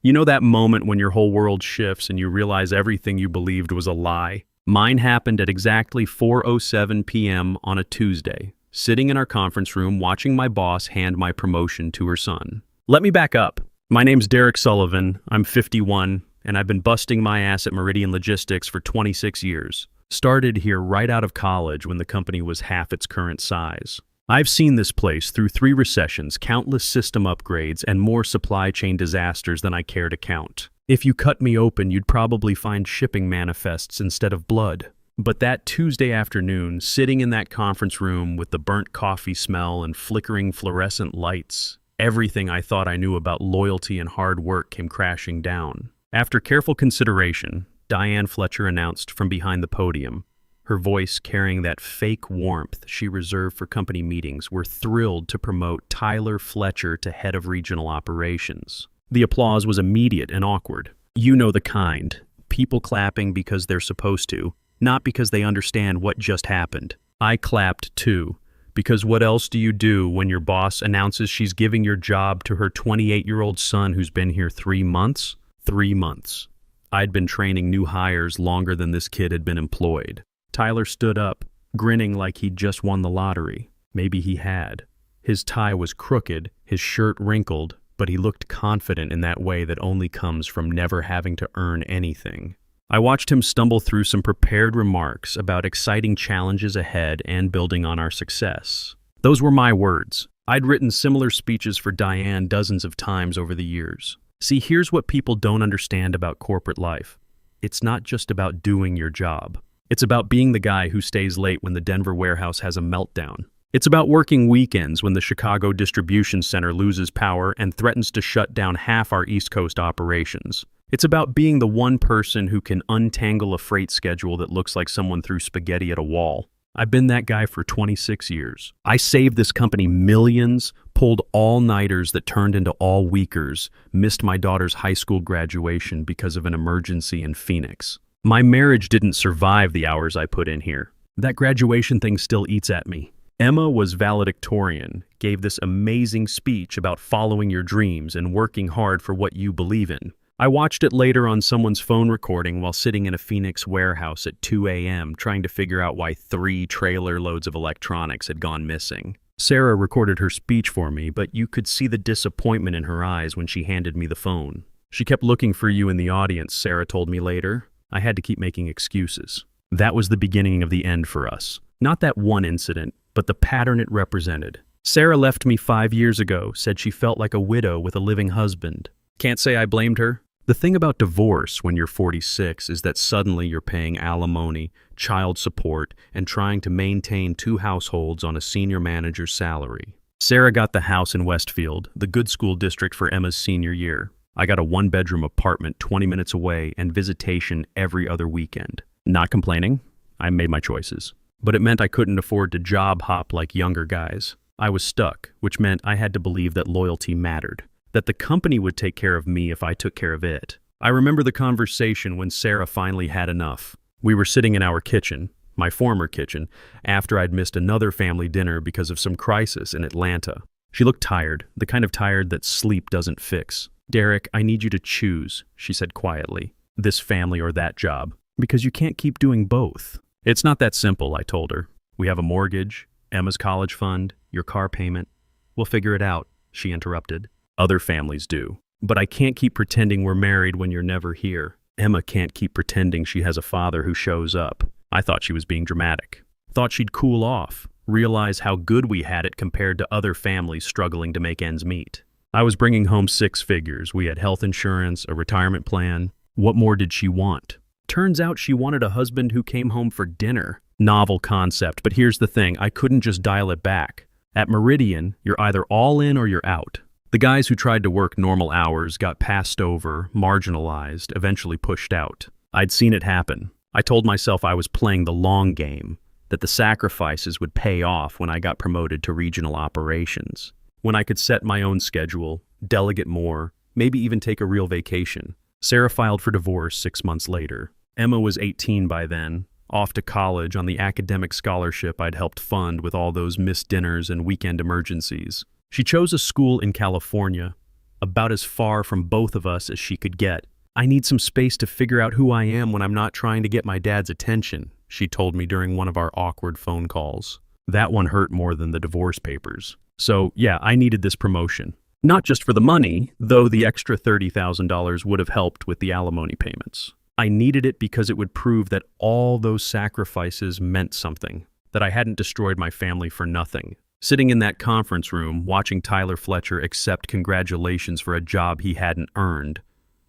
You know that moment when your whole world shifts and you realize everything you believed was a lie? Mine happened at exactly 4:07 p.m. on a Tuesday, sitting in our conference room watching my boss hand my promotion to her son. Let me back up. My name's Derek Sullivan, I'm 51, and I've been busting my ass at Meridian Logistics for 26 years. Started here right out of college when the company was half its current size. I've seen this place through 3 recessions, countless system upgrades, and more supply chain disasters than I care to count. If you cut me open, you'd probably find shipping manifests instead of blood. But that Tuesday afternoon, sitting in that conference room with the burnt coffee smell and flickering fluorescent lights, everything I thought I knew about loyalty and hard work came crashing down. After careful consideration, Diane Fletcher announced from behind the podium, her voice carrying that fake warmth she reserved for company meetings, "We're thrilled to promote Tyler Fletcher to head of regional operations." The applause was immediate and awkward. You know the kind. People clapping because they're supposed to, not because they understand what just happened. I clapped too, because what else do you do when your boss announces she's giving your job to her 28-year-old son who's been here 3 months? 3 months. I'd been training new hires longer than this kid had been employed. Tyler stood up, grinning like he'd just won the lottery. Maybe he had. His tie was crooked, his shirt wrinkled, but he looked confident in that way that only comes from never having to earn anything. I watched him stumble through some prepared remarks about exciting challenges ahead and building on our success. Those were my words. I'd written similar speeches for Diane dozens of times over the years. See, here's what people don't understand about corporate life. It's not just about doing your job. It's about being the guy who stays late when the Denver warehouse has a meltdown. It's about working weekends when the Chicago distribution center loses power and threatens to shut down half our East Coast operations. It's about being the one person who can untangle a freight schedule that looks like someone threw spaghetti at a wall. I've been that guy for 26 years. I saved this company millions, pulled all-nighters that turned into all-weekers, missed my daughter's high school graduation because of an emergency in Phoenix. My marriage didn't survive the hours I put in here. That graduation thing still eats at me. Emma was valedictorian, gave this amazing speech about following your dreams and working hard for what you believe in. I watched it later on someone's phone recording while sitting in a Phoenix warehouse at 2 a.m. trying to figure out why 3 trailer loads of electronics had gone missing. Sarah recorded her speech for me, but you could see the disappointment in her eyes when she handed me the phone. "She kept looking for you in the audience," Sarah told me later. I had to keep making excuses. That was the beginning of the end for us. Not that one incident, but the pattern it represented. Sarah left me 5 years ago, said she felt like a widow with a living husband. Can't say I blamed her. The thing about divorce when you're 46 is that suddenly you're paying alimony, child support, and trying to maintain 2 households on a senior manager's salary. Sarah got the house in Westfield, the good school district for Emma's senior year. I got a 1-bedroom apartment 20 minutes away and visitation every other weekend. Not complaining. I made my choices. But it meant I couldn't afford to job hop like younger guys. I was stuck, which meant I had to believe that loyalty mattered, that the company would take care of me if I took care of it. I remember the conversation when Sarah finally had enough. We were sitting in our kitchen, my former kitchen, after I'd missed another family dinner because of some crisis in Atlanta. She looked tired, the kind of tired that sleep doesn't fix. "Derek, I need you to choose," she said quietly, "this family or that job, because you can't keep doing both." "It's not that simple," I told her. "We have a mortgage, Emma's college fund, your car payment. We'll figure it out," she interrupted. "Other families do. But I can't keep pretending we're married when you're never here. Emma can't keep pretending she has a father who shows up." I thought she was being dramatic. Thought she'd cool off, realize how good we had it compared to other families struggling to make ends meet. I was bringing home 6 figures. We had health insurance, a retirement plan. What more did she want? Turns out she wanted a husband who came home for dinner. Novel concept, but here's the thing, I couldn't just dial it back. At Meridian, you're either all in or you're out. The guys who tried to work normal hours got passed over, marginalized, eventually pushed out. I'd seen it happen. I told myself I was playing the long game, that the sacrifices would pay off when I got promoted to regional operations, when I could set my own schedule, delegate more, maybe even take a real vacation. Sarah filed for divorce 6 months later. Emma was 18 by then, off to college on the academic scholarship I'd helped fund with all those missed dinners and weekend emergencies. She chose a school in California, about as far from both of us as she could get. "I need some space to figure out who I am when I'm not trying to get my dad's attention," she told me during one of our awkward phone calls. That one hurt more than the divorce papers. So, yeah, I needed this promotion. Not just for the money, though the extra $30,000 would have helped with the alimony payments. I needed it because it would prove that all those sacrifices meant something, that I hadn't destroyed my family for nothing. Sitting in that conference room, watching Tyler Fletcher accept congratulations for a job he hadn't earned,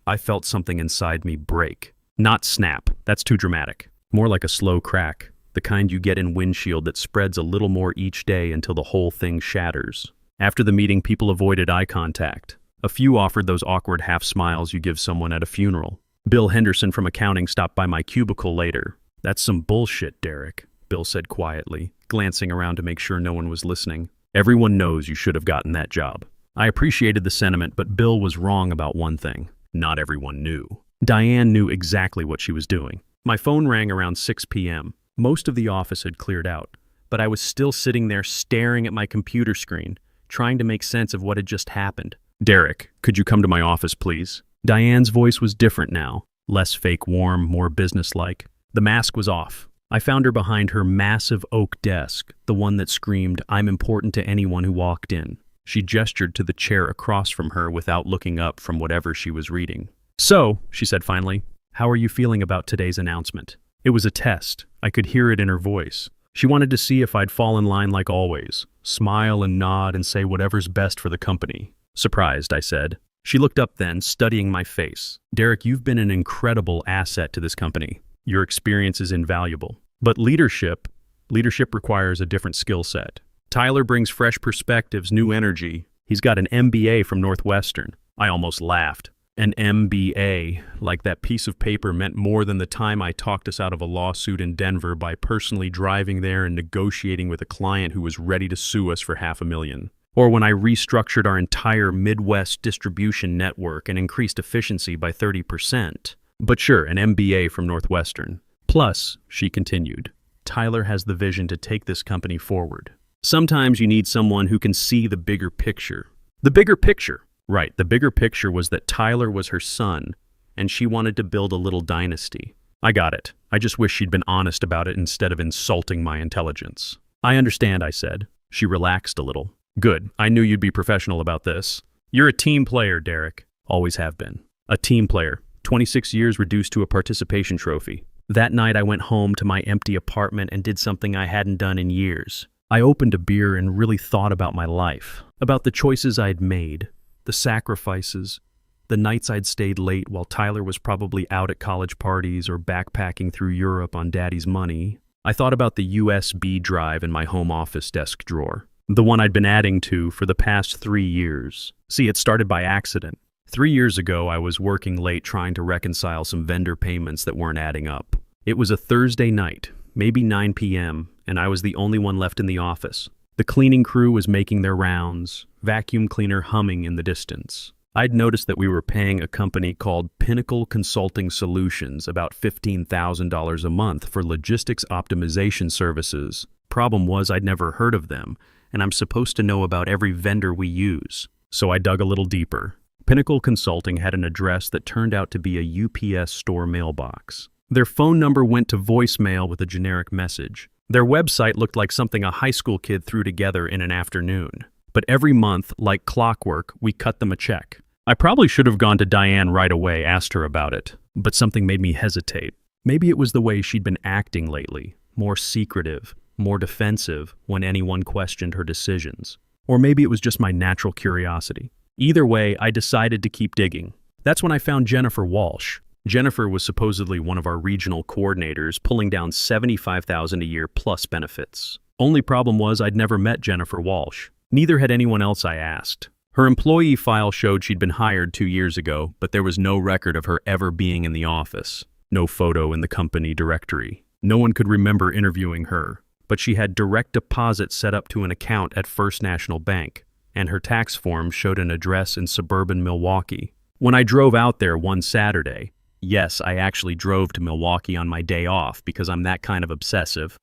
I felt something inside me break. Not snap, that's too dramatic. More like a slow crack, the kind you get in windshield that spreads a little more each day until the whole thing shatters. After the meeting, people avoided eye contact. A few offered those awkward half smiles you give someone at a funeral. Bill Henderson from accounting stopped by my cubicle later. "That's some bullshit, Derek," Bill said quietly, glancing around to make sure no one was listening. "Everyone knows you should have gotten that job." I appreciated the sentiment, but Bill was wrong about one thing. Not everyone knew. Diane knew exactly what she was doing. My phone rang around 6 p.m. Most of the office had cleared out, but I was still sitting there staring at my computer screen, trying to make sense of what had just happened. "Derek, could you come to my office, please?" Diane's voice was different now, less fake warm, more businesslike. The mask was off. I found her behind her massive oak desk, the one that screamed, "I'm important to anyone who walked in." She gestured to the chair across from her without looking up from whatever she was reading. "So," she said finally, "how are you feeling about today's announcement?" It was a test. I could hear it in her voice. She wanted to see if I'd fall in line like always, smile and nod and say whatever's best for the company. "Surprised," I said. She looked up then, studying my face. "Derek, you've been an incredible asset to this company. Your experience is invaluable. But leadership requires a different skill set. Tyler brings fresh perspectives, new energy. He's got an MBA from Northwestern." I almost laughed. An MBA, like that piece of paper, meant more than the time I talked us out of a lawsuit in Denver by personally driving there and negotiating with a client who was ready to sue us for $500,000. Or when I restructured our entire Midwest distribution network and increased efficiency by 30%. But sure, an MBA from Northwestern. Plus, she continued, Tyler has the vision to take this company forward. Sometimes you need someone who can see the bigger picture. The bigger picture. Right, the bigger picture was that Tyler was her son, and she wanted to build a little dynasty. I got it. I just wish she'd been honest about it instead of insulting my intelligence. "I understand," I said. She relaxed a little. "Good. I knew you'd be professional about this. You're a team player, Derek. Always have been. A team player. 26 years reduced to a participation trophy." That night I went home to my empty apartment and did something I hadn't done in years. I opened a beer and really thought about my life, about the choices I'd made, the sacrifices, the nights I'd stayed late while Tyler was probably out at college parties or backpacking through Europe on daddy's money. I thought about the USB drive in my home office desk drawer, the one I'd been adding to for the past 3 years. See, it started by accident. 3 years ago, I was working late trying to reconcile some vendor payments that weren't adding up. It was a Thursday night, maybe 9 p.m., and I was the only one left in the office. The cleaning crew was making their rounds, vacuum cleaner humming in the distance. I'd noticed that we were paying a company called Pinnacle Consulting Solutions about $15,000 a month for logistics optimization services. Problem was I'd never heard of them, and I'm supposed to know about every vendor we use. So I dug a little deeper. Pinnacle Consulting had an address that turned out to be a UPS store mailbox. Their phone number went to voicemail with a generic message. Their website looked like something a high school kid threw together in an afternoon. But every month, like clockwork, we cut them a check. I probably should have gone to Diane right away, asked her about it, but something made me hesitate. Maybe it was the way she'd been acting lately, more secretive, more defensive when anyone questioned her decisions. Or maybe it was just my natural curiosity. Either way, I decided to keep digging. That's when I found Jennifer Walsh. Jennifer was supposedly one of our regional coordinators, pulling down $75,000 a year plus benefits. Only problem was I'd never met Jennifer Walsh. Neither had anyone else I asked. Her employee file showed she'd been hired 2 years ago, but there was no record of her ever being in the office. No photo in the company directory. No one could remember interviewing her, but she had direct deposit set up to an account at First National Bank, and her tax form showed an address in suburban Milwaukee. When I drove out there one Saturday, yes, I actually drove to Milwaukee on my day off because I'm that kind of obsessive,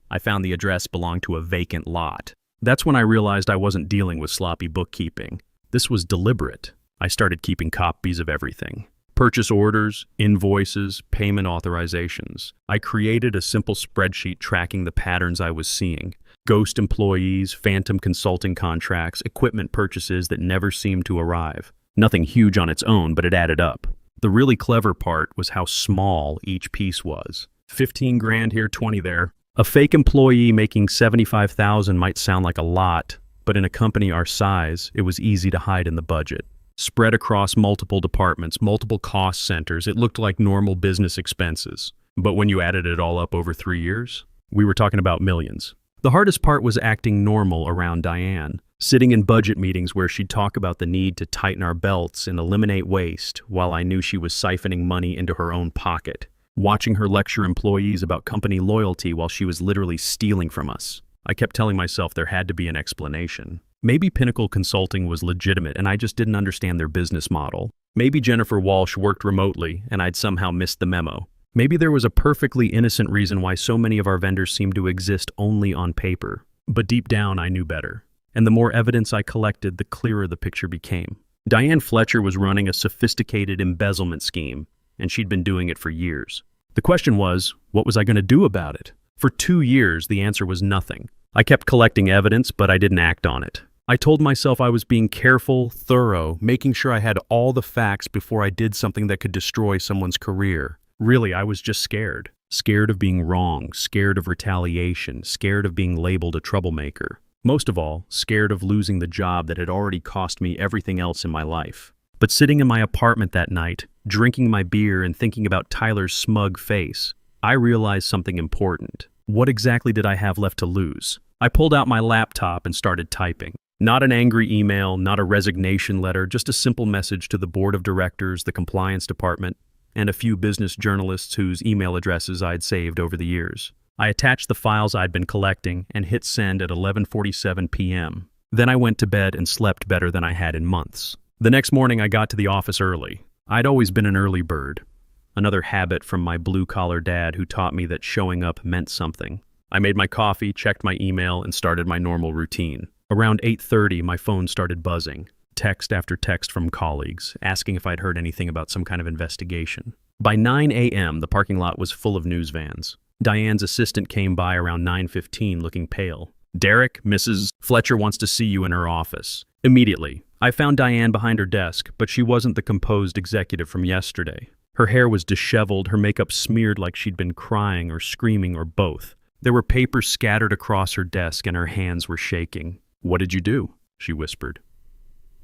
I found the address belonged to a vacant lot. That's when I realized I wasn't dealing with sloppy bookkeeping. This was deliberate. I started keeping copies of everything. Purchase orders, invoices, payment authorizations. I created a simple spreadsheet tracking the patterns I was seeing. Ghost employees, phantom consulting contracts, equipment purchases that never seemed to arrive. Nothing huge on its own, but it added up. The really clever part was how small each piece was. 15 grand here, 20 there. A fake employee making 75,000 might sound like a lot, but in a company our size, it was easy to hide in the budget. Spread across multiple departments, multiple cost centers, it looked like normal business expenses. But when you added it all up over 3 years, we were talking about millions. The hardest part was acting normal around Diane, sitting in budget meetings where she'd talk about the need to tighten our belts and eliminate waste while I knew she was siphoning money into her own pocket. Watching her lecture employees about company loyalty while she was literally stealing from us. I kept telling myself there had to be an explanation. Maybe Pinnacle Consulting was legitimate and I just didn't understand their business model. Maybe Jennifer Walsh worked remotely and I'd somehow missed the memo. Maybe there was a perfectly innocent reason why so many of our vendors seemed to exist only on paper. But deep down, I knew better. And the more evidence I collected, the clearer the picture became. Diane Fletcher was running a sophisticated embezzlement scheme, and she'd been doing it for years. The question was, what was I going to do about it? For 2 years, the answer was nothing. I kept collecting evidence, but I didn't act on it. I told myself I was being careful, thorough, making sure I had all the facts before I did something that could destroy someone's career. Really, I was just scared. Scared of being wrong, scared of retaliation, scared of being labeled a troublemaker. Most of all, scared of losing the job that had already cost me everything else in my life. But sitting in my apartment that night, drinking my beer and thinking about Tyler's smug face, I realized something important. What exactly did I have left to lose? I pulled out my laptop and started typing. Not an angry email, not a resignation letter, just a simple message to the board of directors, the compliance department, and a few business journalists whose email addresses I'd saved over the years. I attached the files I'd been collecting and hit send at 11:47 p.m. Then I went to bed and slept better than I had in months. The next morning I got to the office early. I'd always been an early bird. Another habit from my blue-collar dad who taught me that showing up meant something. I made my coffee, checked my email, and started my normal routine. Around 8:30, my phone started buzzing. Text after text from colleagues, asking if I'd heard anything about some kind of investigation. By 9 a.m., the parking lot was full of news vans. Diane's assistant came by around 9:15 looking pale. "Derek, Mrs. Fletcher wants to see you in her office." Immediately, I found Diane behind her desk, but she wasn't the composed executive from yesterday. Her hair was disheveled, her makeup smeared like she'd been crying or screaming or both. There were papers scattered across her desk and her hands were shaking. "What did you do?" she whispered.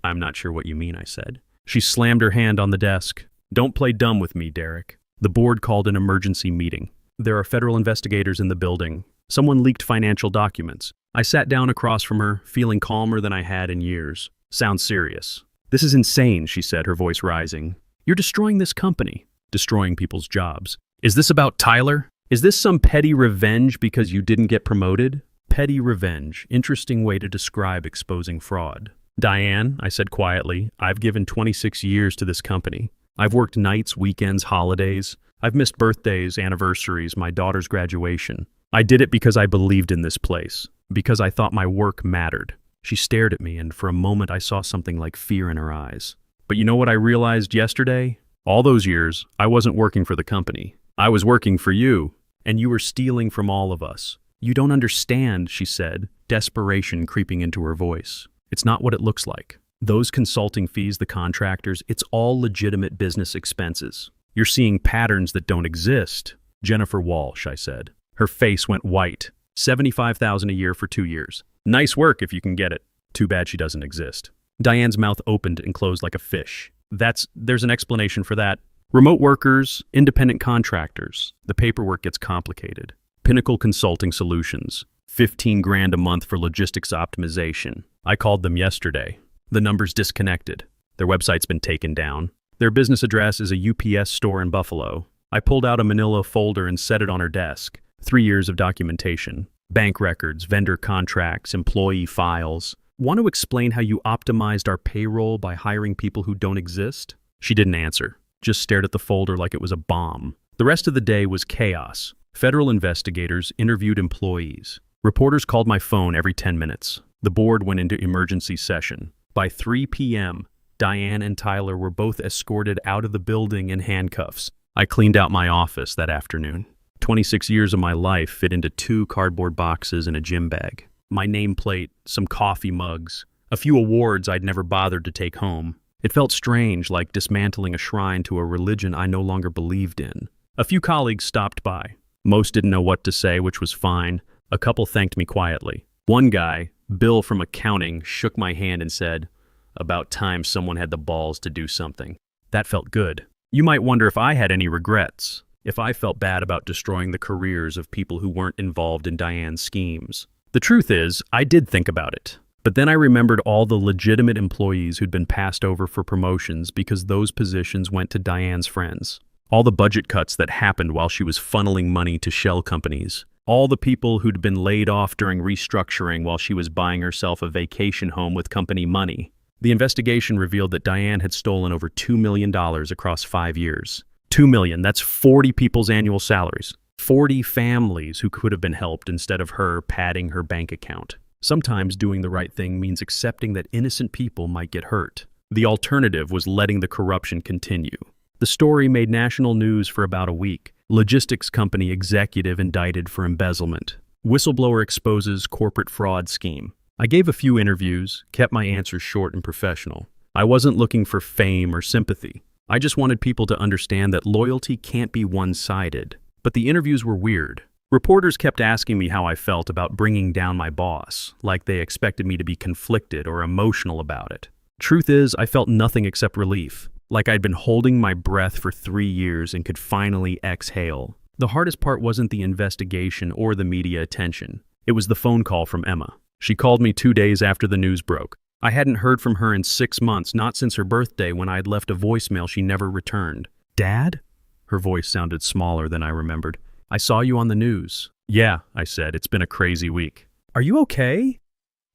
"I'm not sure what you mean," I said. She slammed her hand on the desk. "Don't play dumb with me, Derek." The board called an emergency meeting. There are federal investigators in the building. Someone leaked financial documents. I sat down across from her, feeling calmer than I had in years. "Sounds serious." "This is insane," she said, her voice rising. "You're destroying this company, destroying people's jobs. Is this about Tyler? Is this some petty revenge because you didn't get promoted?" Petty revenge. Interesting way to describe exposing fraud. "Diane," I said quietly, "I've given 26 years to this company. I've worked nights, weekends, holidays. I've missed birthdays, anniversaries, my daughter's graduation. I did it because I believed in this place, because I thought my work mattered." She stared at me, and for a moment I saw something like fear in her eyes. "But you know what I realized yesterday? All those years, I wasn't working for the company. I was working for you, and you were stealing from all of us. You don't understand," she said, desperation creeping into her voice. "It's not what it looks like. Those consulting fees, the contractors, it's all legitimate business expenses. You're seeing patterns that don't exist." "Jennifer Walsh," I said. Her face went white. 75,000 a year for 2 years. "Nice work if you can get it. Too bad she doesn't exist." Diane's mouth opened and closed like a fish. There's an explanation for that. Remote workers, independent contractors. The paperwork gets complicated. Pinnacle Consulting Solutions. 15 grand a month for logistics optimization. I called them yesterday. The number's disconnected. Their website's been taken down. Their business address is a UPS store in Buffalo. I pulled out a manila folder and set it on her desk. 3 years of documentation. Bank records, vendor contracts, employee files. "Want to explain how you optimized our payroll by hiring people who don't exist?" She didn't answer, just stared at the folder like it was a bomb. The rest of the day was chaos. Federal investigators interviewed employees. Reporters called my phone every 10 minutes. The board went into emergency session. By 3 p.m., Diane and Tyler were both escorted out of the building in handcuffs. I cleaned out my office that afternoon. 26 years of my life fit into 2 cardboard boxes and a gym bag. My nameplate, some coffee mugs, a few awards I'd never bothered to take home. It felt strange, like dismantling a shrine to a religion I no longer believed in. A few colleagues stopped by. Most didn't know what to say, which was fine. A couple thanked me quietly. One guy, Bill from accounting, shook my hand and said, "About time someone had the balls to do something." That felt good. You might wonder if I had any regrets, if I felt bad about destroying the careers of people who weren't involved in Diane's schemes. The truth is, I did think about it. But then I remembered all the legitimate employees who'd been passed over for promotions because those positions went to Diane's friends. All the budget cuts that happened while she was funneling money to shell companies. All the people who'd been laid off during restructuring while she was buying herself a vacation home with company money. The investigation revealed that Diane had stolen over $2 million across 5 years. $2 million, that's 40 people's annual salaries. 40 families who could have been helped instead of her padding her bank account. Sometimes doing the right thing means accepting that innocent people might get hurt. The alternative was letting the corruption continue. The story made national news for about a week. Logistics company executive indicted for embezzlement. Whistleblower exposes corporate fraud scheme. I gave a few interviews, kept my answers short and professional. I wasn't looking for fame or sympathy. I just wanted people to understand that loyalty can't be one-sided. But the interviews were weird. Reporters kept asking me how I felt about bringing down my boss, like they expected me to be conflicted or emotional about it. Truth is, I felt nothing except relief, like I'd been holding my breath for 3 years and could finally exhale. The hardest part wasn't the investigation or the media attention. It was the phone call from Emma. She called me 2 days after the news broke. I hadn't heard from her in 6 months, not since her birthday when I'd left a voicemail she never returned. "Dad?" Her voice sounded smaller than I remembered. "I saw you on the news." "Yeah," I said, "it's been a crazy week." "Are you okay?"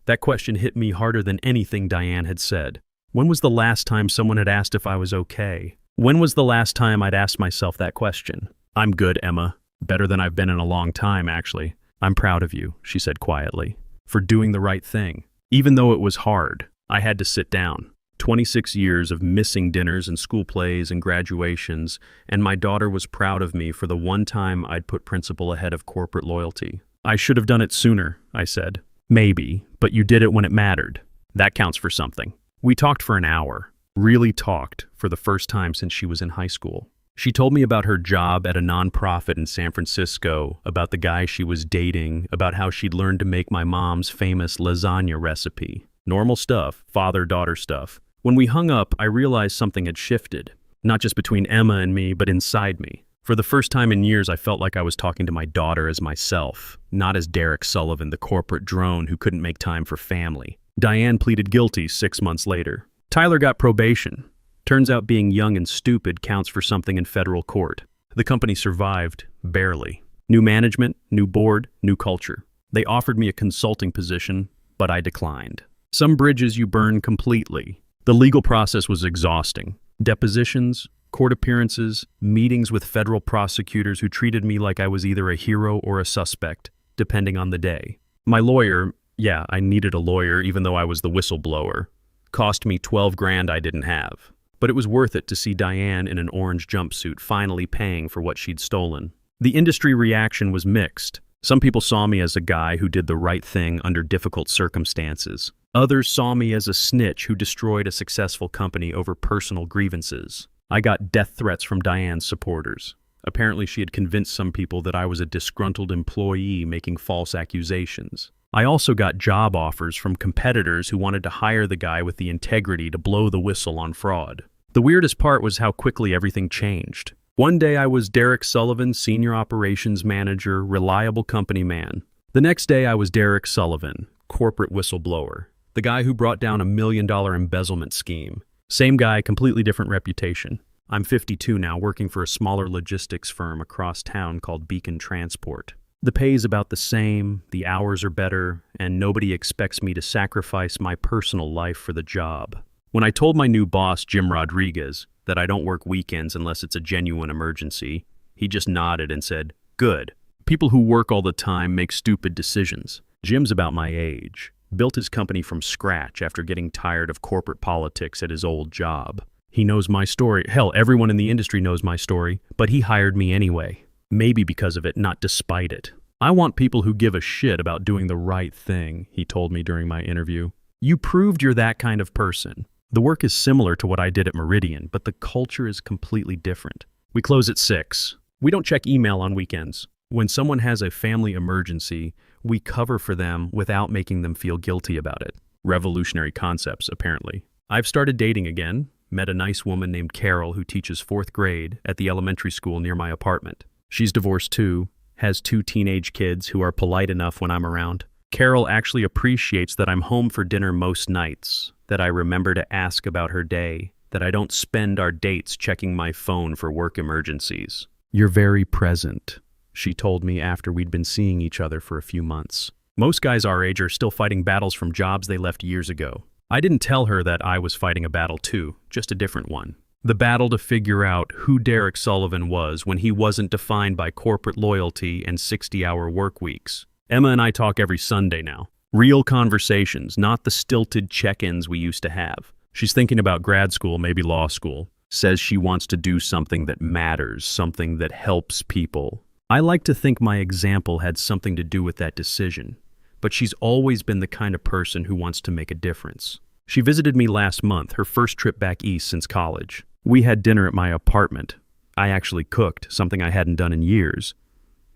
That question hit me harder than anything Diane had said. When was the last time someone had asked if I was okay? When was the last time I'd asked myself that question? "I'm good, Emma. Better than I've been in a long time, actually." "I'm proud of you," she said quietly, "for doing the right thing. Even though it was hard, I had to sit down. 26 years of missing dinners and school plays and graduations, and my daughter was proud of me for the one time I'd put principle ahead of corporate loyalty. "I should have done it sooner," I said. "Maybe, but you did it when it mattered. That counts for something." We talked for an hour, really talked for the first time since she was in high school. She told me about her job at a nonprofit in San Francisco, about the guy she was dating, about how she'd learned to make my mom's famous lasagna recipe. Normal stuff, father-daughter stuff. When we hung up, I realized something had shifted, not just between Emma and me, but inside me. For the first time in years, I felt like I was talking to my daughter as myself, not as Derek Sullivan, the corporate drone who couldn't make time for family. Diane pleaded guilty 6 months later. Tyler got probation. Turns out being young and stupid counts for something in federal court. The company survived, barely. New management, new board, new culture. They offered me a consulting position, but I declined. Some bridges you burn completely. The legal process was exhausting. Depositions, court appearances, meetings with federal prosecutors who treated me like I was either a hero or a suspect, depending on the day. My lawyer, yeah, I needed a lawyer even though I was the whistleblower, cost me $12,000 I didn't have. But it was worth it to see Diane in an orange jumpsuit finally paying for what she'd stolen. The industry reaction was mixed. Some people saw me as a guy who did the right thing under difficult circumstances. Others saw me as a snitch who destroyed a successful company over personal grievances. I got death threats from Diane's supporters. Apparently she had convinced some people that I was a disgruntled employee making false accusations. I also got job offers from competitors who wanted to hire the guy with the integrity to blow the whistle on fraud. The weirdest part was how quickly everything changed. One day I was Derek Sullivan, senior operations manager, reliable company man. The next day I was Derek Sullivan, corporate whistleblower, the guy who brought down $1 million embezzlement scheme. Same guy, completely different reputation. I'm 52 now, working for a smaller logistics firm across town called Beacon Transport. The pay's about the same, the hours are better, and nobody expects me to sacrifice my personal life for the job. When I told my new boss, Jim Rodriguez, that I don't work weekends unless it's a genuine emergency, he just nodded and said, "Good. People who work all the time make stupid decisions." Jim's about my age. built his company from scratch after getting tired of corporate politics at his old job. He knows my story. Hell, everyone in the industry knows my story, but he hired me anyway. Maybe because of it, not despite it. I want people who give a shit about doing the right thing, he told me during my interview. You proved you're that kind of person. The work is similar to what I did at Meridian, but the culture is completely different. We close at 6. We don't check email on weekends. When someone has a family emergency, we cover for them without making them feel guilty about it. Revolutionary concepts, apparently. I've started dating again, met a nice woman named Carol who teaches 4th grade at the elementary school near my apartment. She's divorced too, has 2 teenage kids who are polite enough when I'm around. Carol actually appreciates that I'm home for dinner most nights, that I remember to ask about her day, that I don't spend our dates checking my phone for work emergencies. You're very present, she told me after we'd been seeing each other for a few months. Most guys our age are still fighting battles from jobs they left years ago. I didn't tell her that I was fighting a battle too, just a different one. The battle to figure out who Derek Sullivan was when he wasn't defined by corporate loyalty and 60-hour work weeks. Emma and I talk every Sunday now. Real conversations, not the stilted check-ins we used to have. She's thinking about grad school, maybe law school. Says she wants to do something that matters, something that helps people. I like to think my example had something to do with that decision, but she's always been the kind of person who wants to make a difference. She visited me last month, her first trip back east since college. We had dinner at my apartment. I actually cooked, something I hadn't done in years,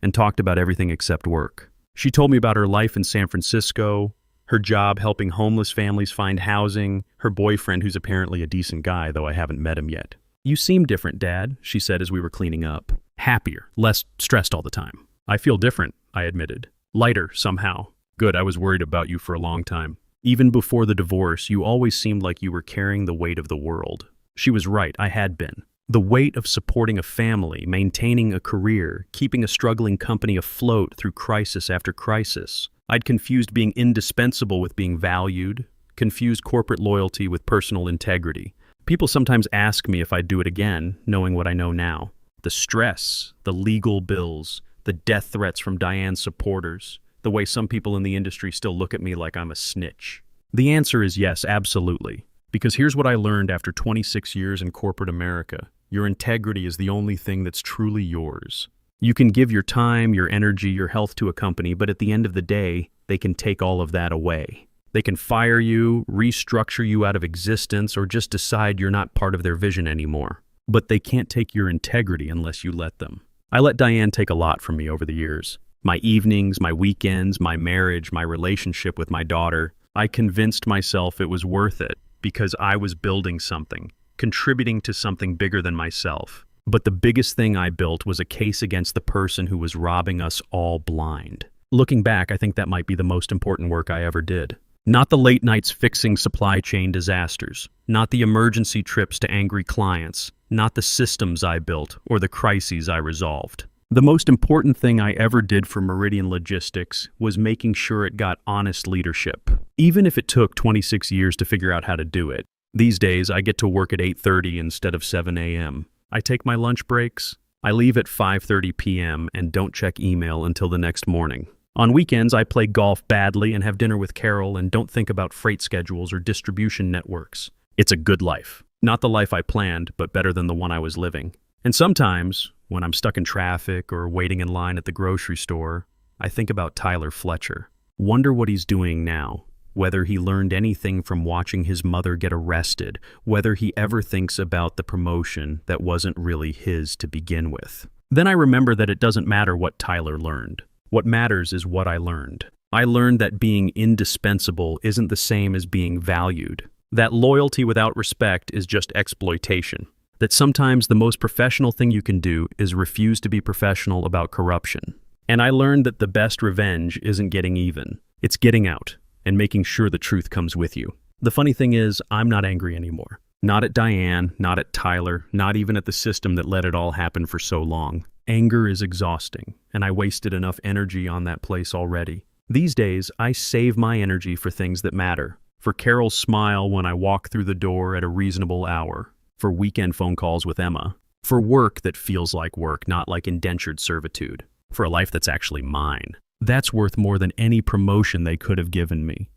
and talked about everything except work. She told me about her life in San Francisco, her job helping homeless families find housing, her boyfriend who's apparently a decent guy, though I haven't met him yet. You seem different, Dad, she said as we were cleaning up. Happier, less stressed all the time. I feel different, I admitted. Lighter, somehow. Good, I was worried about you for a long time. Even before the divorce, you always seemed like you were carrying the weight of the world. She was right, I had been. The weight of supporting a family, maintaining a career, keeping a struggling company afloat through crisis after crisis. I'd confused being indispensable with being valued, confused corporate loyalty with personal integrity. People sometimes ask me if I'd do it again, knowing what I know now. The stress, the legal bills, the death threats from Diane's supporters, the way some people in the industry still look at me like I'm a snitch. The answer is yes, absolutely. Because here's what I learned after 26 years in corporate America. Your integrity is the only thing that's truly yours. You can give your time, your energy, your health to a company, but at the end of the day, they can take all of that away. They can fire you, restructure you out of existence, or just decide you're not part of their vision anymore. But they can't take your integrity unless you let them. I let Diane take a lot from me over the years. My evenings, my weekends, my marriage, my relationship with my daughter. I convinced myself it was worth it because I was building something, contributing to something bigger than myself. But the biggest thing I built was a case against the person who was robbing us all blind. Looking back, I think that might be the most important work I ever did. Not the late nights fixing supply chain disasters, not the emergency trips to angry clients, not the systems I built or the crises I resolved. The most important thing I ever did for Meridian Logistics was making sure it got honest leadership, even if it took 26 years to figure out how to do it. These days, I get to work at 8:30 instead of 7 a.m. I take my lunch breaks. I leave at 5:30 p.m. and don't check email until the next morning. On weekends, I play golf badly and have dinner with Carol and don't think about freight schedules or distribution networks. It's a good life. Not the life I planned, but better than the one I was living. And sometimes, when I'm stuck in traffic or waiting in line at the grocery store, I think about Tyler Fletcher. Wonder what he's doing now. Whether he learned anything from watching his mother get arrested, whether he ever thinks about the promotion that wasn't really his to begin with. Then I remember that it doesn't matter what Tyler learned. What matters is what I learned. I learned that being indispensable isn't the same as being valued. That loyalty without respect is just exploitation. That sometimes the most professional thing you can do is refuse to be professional about corruption. And I learned that the best revenge isn't getting even. It's getting out and making sure the truth comes with you. The funny thing is, I'm not angry anymore. Not at Diane, not at Tyler, not even at the system that let it all happen for so long. Anger is exhausting, and I wasted enough energy on that place already. These days, I save my energy for things that matter. For Carol's smile when I walk through the door at a reasonable hour. For weekend phone calls with Emma. For work that feels like work, not like indentured servitude. For a life that's actually mine. That's worth more than any promotion they could have given me.